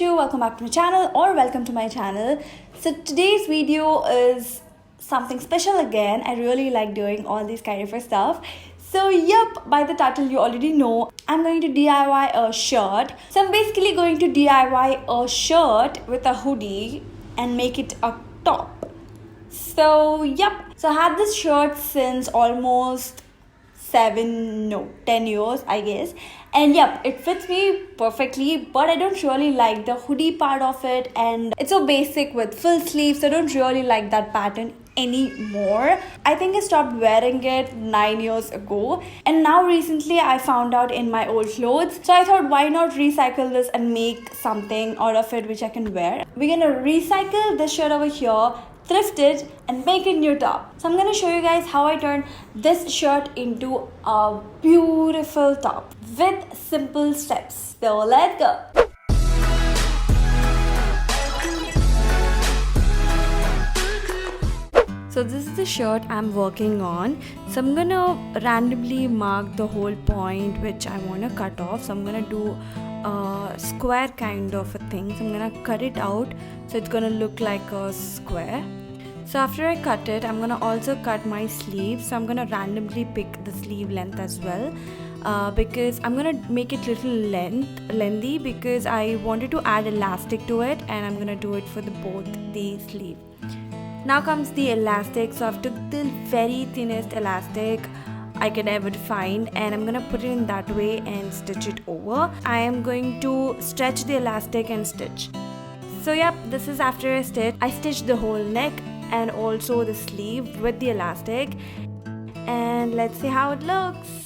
Kushu, welcome back to my channel or welcome to my channel. So today's video is something special again. I really like doing all these kind of stuff. So yep, by the title you already know, I'm going to DIY a shirt. So I'm basically going to DIY a shirt with a hoodie and make it a top. So yep, so I had this shirt since almost 10 years I guess, and yep, it fits me perfectly, but I don't really like the hoodie part of it, and it's so basic with full sleeves, so I don't really like that pattern anymore. I think I stopped wearing it 9 years ago, and now recently I found out in my old clothes, so I thought why not recycle this and make something out of it which I can wear. We're gonna recycle this shirt over here, thrift it and make a new top. So I'm gonna show you guys how I turned this shirt into a beautiful top with simple steps. So let's go. So this is the shirt I'm working on. So I'm gonna randomly mark the whole point which I wanna cut off. So I'm gonna do a square kind of a thing. So I'm gonna cut it out so it's gonna look like a square. So after I cut it, I'm gonna also cut my sleeve. So I'm gonna randomly pick the sleeve length as well, because I'm gonna make it little lengthy because I wanted to add elastic to it, and I'm gonna do it for both the sleeve. Now comes the elastic. So I've took the very thinnest elastic I can ever find, and I'm gonna put it in that way and stitch it over. I am going to stretch the elastic and stitch. So yep, this is after I stitched the whole neck and also the sleeve with the elastic, and let's see how it looks.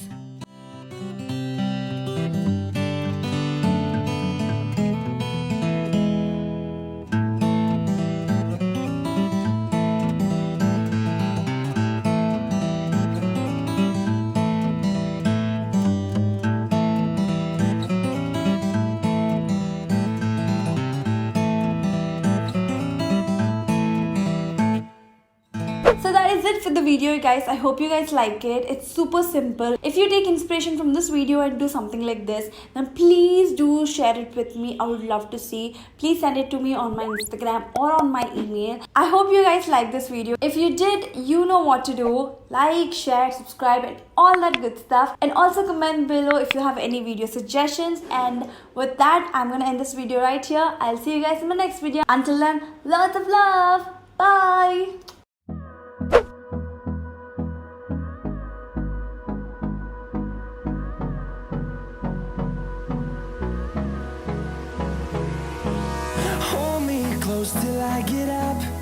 So that is it for the video, guys. I hope you guys like it. It's super simple. If you take inspiration from this video and do something like this, then please do share it with me. I would love to see. Please send it to me on my Instagram or on my email. I hope you guys like this video. If you did, you know what to do. Like, share, subscribe and all that good stuff. And also comment below if you have any video suggestions. And with that, I'm gonna end this video right here. I'll see you guys in my next video. Until then, lots of love. Bye. Hold me close till I get up.